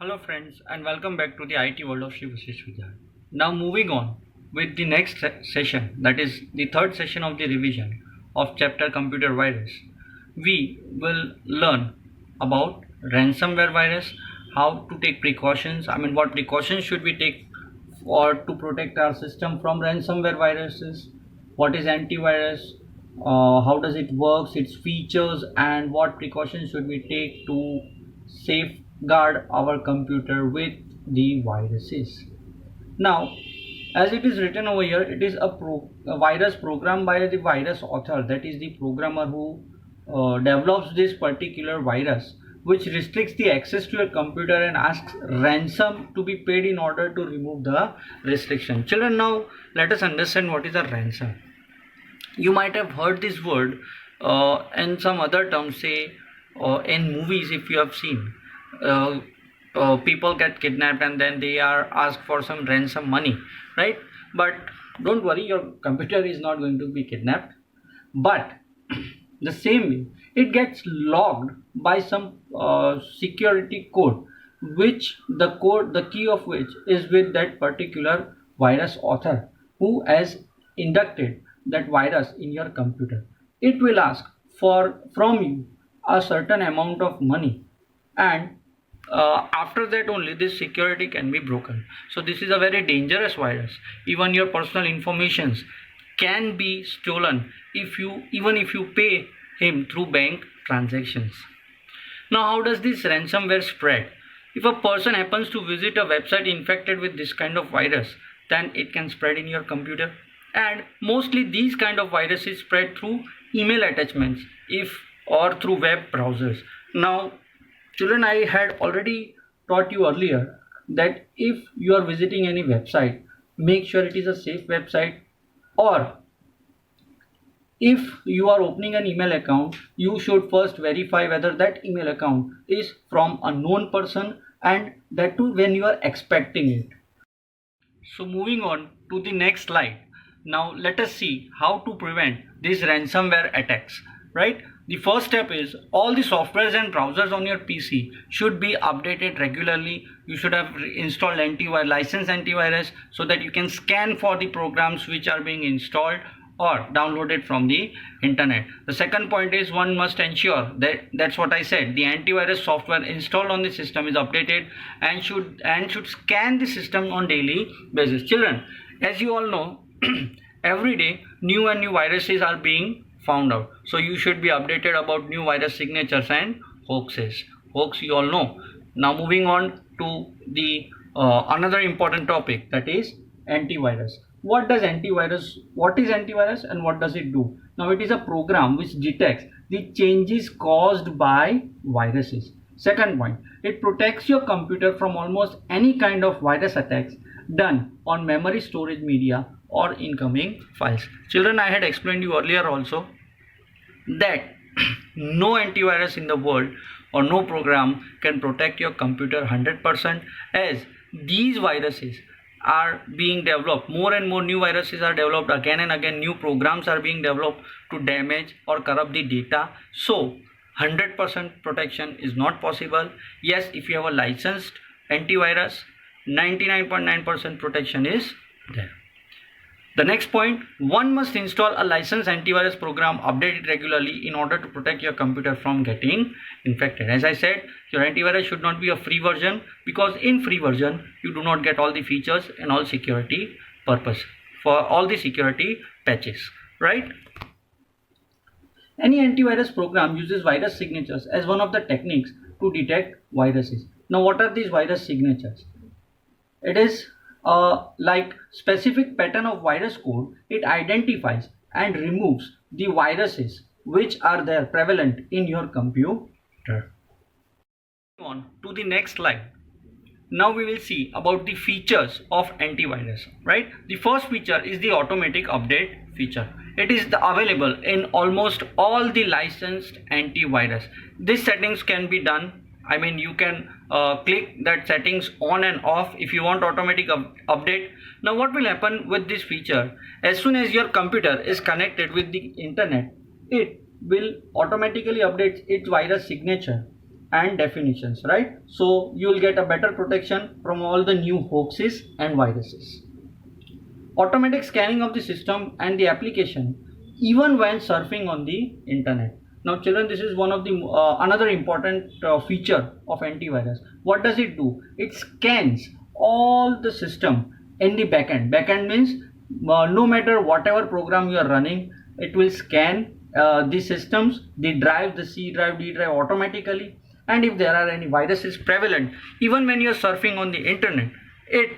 Hello friends and welcome back to the IT world of Shiv Vidyalaya. Now moving on with the next session, that is the third session of the revision of chapter computer virus. We will learn about ransomware virus, how to take precautions, what precautions should we take for to protect our system from ransomware viruses, what is antivirus, how does it works, its features, and what precautions should we take to safeguard our computer with the viruses. Now, as it is written over here, it is a virus programmed by the virus author, that is the programmer who develops this particular virus, which restricts the access to your computer and asks ransom to be paid in order to remove the restriction. Children, now let us understand what is a ransom. You might have heard this word and some other terms, say in movies. If you have seen, people get kidnapped and then they are asked for some ransom money, right? But don't worry, your computer is not going to be kidnapped, but the same way it gets logged by some security code, which the key of which is with that particular virus author who has inducted that virus in your computer. It will ask from you a certain amount of money, and after that only this security can be broken. So this is a very dangerous virus. Even your personal informations can be stolen even if you pay him through bank transactions. Now, how does this ransomware spread? If a person happens to visit a website infected with this kind of virus, then it can spread in your computer. And mostly these kind of viruses spread through email attachments or through web browsers. Now, children, I had already taught you earlier that if you are visiting any website, make sure it is a safe website, or if you are opening an email account, you should first verify whether that email account is from a known person, and that too when you are expecting it. So moving on to the next slide. Now let us see how to prevent these ransomware attacks, right? The first step is all the softwares and browsers on your PC should be updated regularly. You should have installed licensed antivirus so that you can scan for the programs which are being installed or downloaded from the internet. The second point is one must ensure that's what I said, the antivirus software installed on the system is updated and should scan the system on daily basis. Children, as you all know, every day new and new viruses are being found out, so you should be updated about new virus signatures and hoaxes. Hoax you all know. Now moving on to the another important topic, that is antivirus. What is antivirus and what does it do? Now, it is a program which detects the changes caused by viruses. Second point, it protects your computer from almost any kind of virus attacks done on memory, storage media, or incoming files. Children, I had explained you earlier also that no antivirus in the world or no program can protect your computer 100%, as these viruses are being developed. More and more new viruses are developed, again and again new programs are being developed to damage or corrupt the data. So 100% protection is not possible. Yes, if you have a licensed antivirus, 99.9% protection is there. The next point, one must install a licensed antivirus program, update it regularly in order to protect your computer from getting infected. As I said, your antivirus should not be a free version, because in free version you do not get all the features and all security purpose for all the security patches, right? Any antivirus program uses virus signatures as one of the techniques to detect viruses. Now, what are these virus signatures? It is like specific pattern of virus code. It identifies and removes the viruses which are there prevalent in your computer. On to the next slide. Now we will see about the features of antivirus, right? The first feature is the automatic update feature. It is available in almost all the licensed antivirus. These settings can be done. You can click that settings on and off if you want automatic update. Now what will happen with this feature? As soon as your computer is connected with the internet, it will automatically update its virus signature and definitions, right? So you will get a better protection from all the new hoaxes and viruses. Automatic scanning of the system and the application even when surfing on the internet. Now children, this is one of the another important feature of antivirus. What does it do? It scans all the system in the backend. Backend means no matter whatever program you are running, it will scan the systems, the drive, the C drive, D drive automatically. And if there are any viruses prevalent, even when you are surfing on the internet, it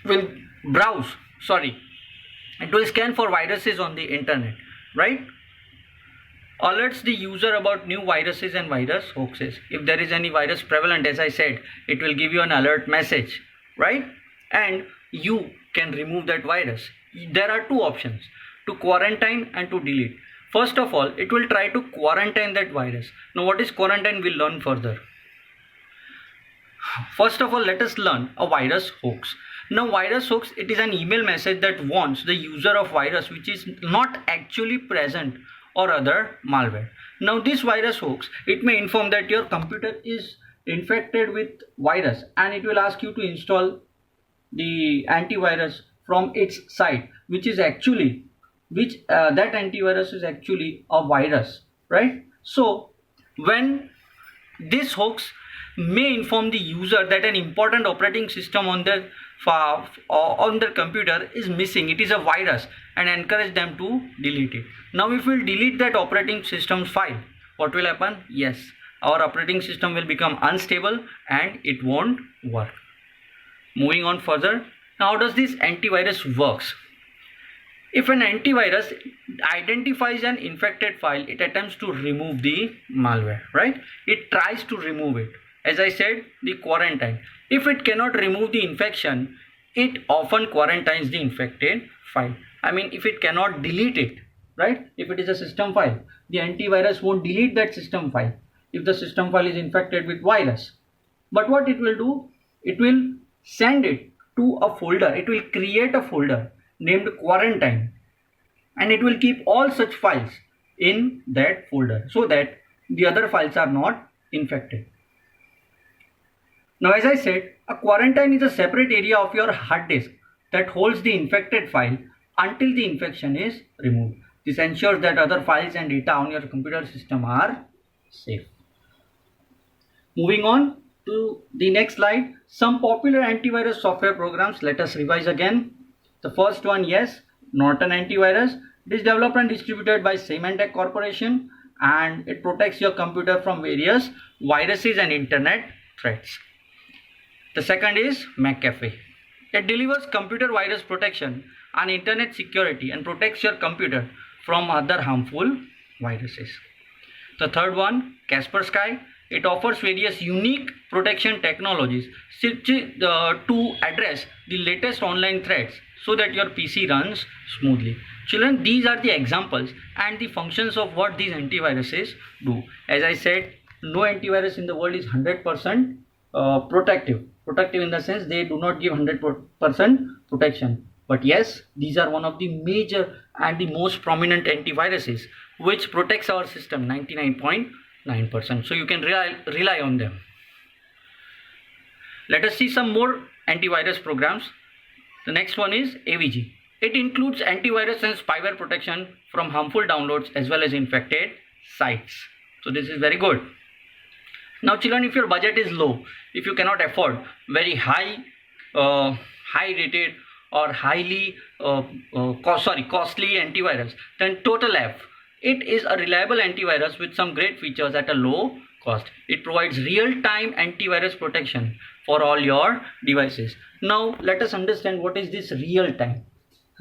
will browse, it will scan for viruses on the internet, right? Alerts the user about new viruses and virus hoaxes. If there is any virus prevalent, as I said, it will give you an alert message, right? And you can remove that virus. There are two options: to quarantine and to delete. First of all, it will try to quarantine that virus. Now what is quarantine? We'll learn further. First of all, let us learn a virus hoax. Now virus hoax, it is an email message that warns the user of virus which is not actually present or other malware. Now this virus hoax, it may inform that your computer is infected with virus, and it will ask you to install the antivirus from its site, which is actually that antivirus is actually a virus, right? So when this hoax may inform the user that an important operating system on their computer is missing, it is a virus, and encourage them to delete it. Now if we delete that operating system file, what will happen? Yes, our operating system will become unstable and it won't work. Moving on further, now how does this antivirus works? If an antivirus identifies an infected file, it attempts to remove the malware, right? It tries to remove it. As I said, the quarantine. If it cannot remove the infection, it often quarantines the infected file. I mean, if it cannot delete it, right? If it is a system file, the antivirus won't delete that system file if the system file is infected with virus. But what it will do? It will send it to a folder. It will create a folder named quarantine, and it will keep all such files in that folder so that the other files are not infected. Now as I said, a quarantine is a separate area of your hard disk that holds the infected file until the infection is removed. This ensures that other files and data on your computer system are safe. Moving on to the next slide, some popular antivirus software programs. Let us revise again. The first one, yes, Norton Antivirus. It is developed and distributed by Symantec Corporation, and it protects your computer from various viruses and internet threats. The second is McAfee. It delivers computer virus protection and internet security and protects your computer from other harmful viruses. The third one, Kaspersky. It offers various unique protection technologies to address the latest online threats so that your PC runs smoothly. Children, these are the examples and the functions of what these antiviruses do. As I said, no antivirus in the world is 100% protective. Protective in the sense they do not give 100% protection. But yes, these are one of the major and the most prominent antiviruses which protects our system 99.9%. So you can rely on them. Let us see some more antivirus programs. The next one is AVG. It includes antivirus and spyware protection from harmful downloads as well as infected sites. So this is very good. Now children, if your budget is low, if you cannot afford very high rated or highly costly antivirus, then TotalF. It is a reliable antivirus with some great features at a low cost. It provides real-time antivirus protection for all your devices. Now let us understand what is this real-time.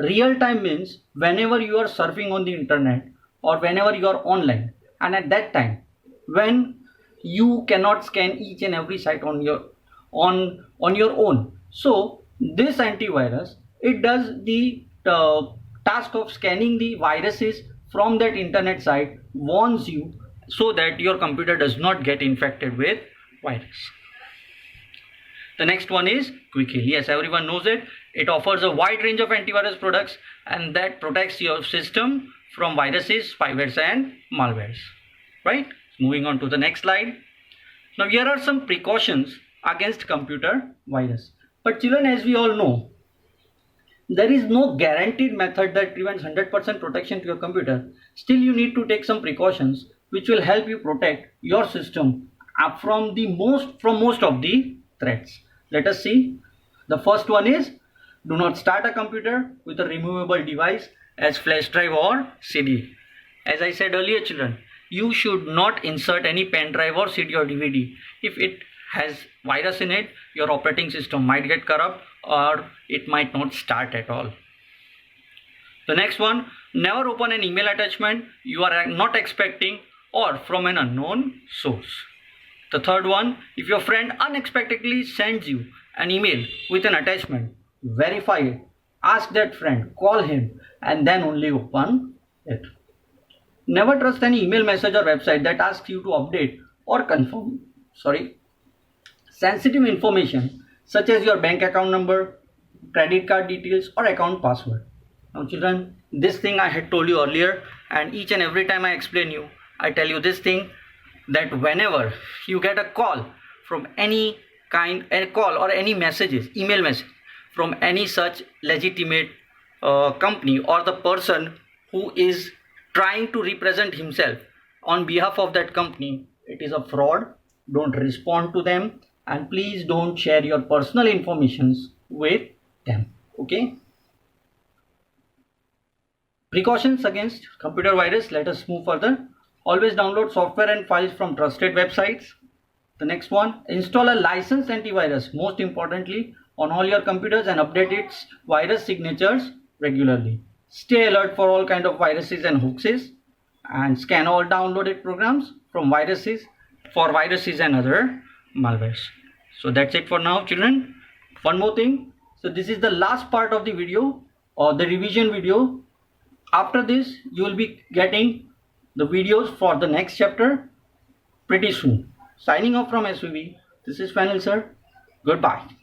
Real-time means whenever you are surfing on the internet or whenever you are online, and at that time when you cannot scan each and every site on your own. So this antivirus, it does the task of scanning the viruses from that internet site, warns you so that your computer does not get infected with virus. The next one is QuickHeal. Yes, everyone knows it. It offers a wide range of antivirus products and that protects your system from viruses, spywares and malwares. Right? Moving on to the next slide. Now here are some precautions against computer virus. But children, as we all know, there is no guaranteed method that prevents 100% protection to your computer. Still, you need to take some precautions which will help you protect your system from most of the threats. Let us see. The first one is, do not start a computer with a removable device as flash drive or CD. As I said earlier, children, you should not insert any pen drive or CD or DVD. If it has virus in it, your operating system might get corrupt or it might not start at all. The next one, never open an email attachment you are not expecting or from an unknown source. The third one, if your friend unexpectedly sends you an email with an attachment, verify it, ask that friend, call him, and then only open it. Never trust any email message or website that asks you to update or confirm sensitive information such as your bank account number, credit card details, or account password. Now children, this thing I had told you earlier, and each and every time I explain you, I tell you this thing, that whenever you get a call from any kind, a call or any messages, email message from any such legitimate company or the person who is trying to represent himself on behalf of that company, it is a fraud. Don't respond to them, and please don't share your personal informations with them. Okay. Precautions against computer virus. Let us move further. Always download software and files from trusted websites. The next one, install a licensed antivirus, most importantly, on all your computers, and update its virus signatures regularly. Stay alert for all kind of viruses and hoaxes, and scan all downloaded programs from viruses and other malwares. So that's it for now, children. One more thing. So this is the last part of the video, or the revision video. After this, you will be getting the videos for the next chapter pretty soon. Signing off from SVB. This is Fanil sir. Goodbye.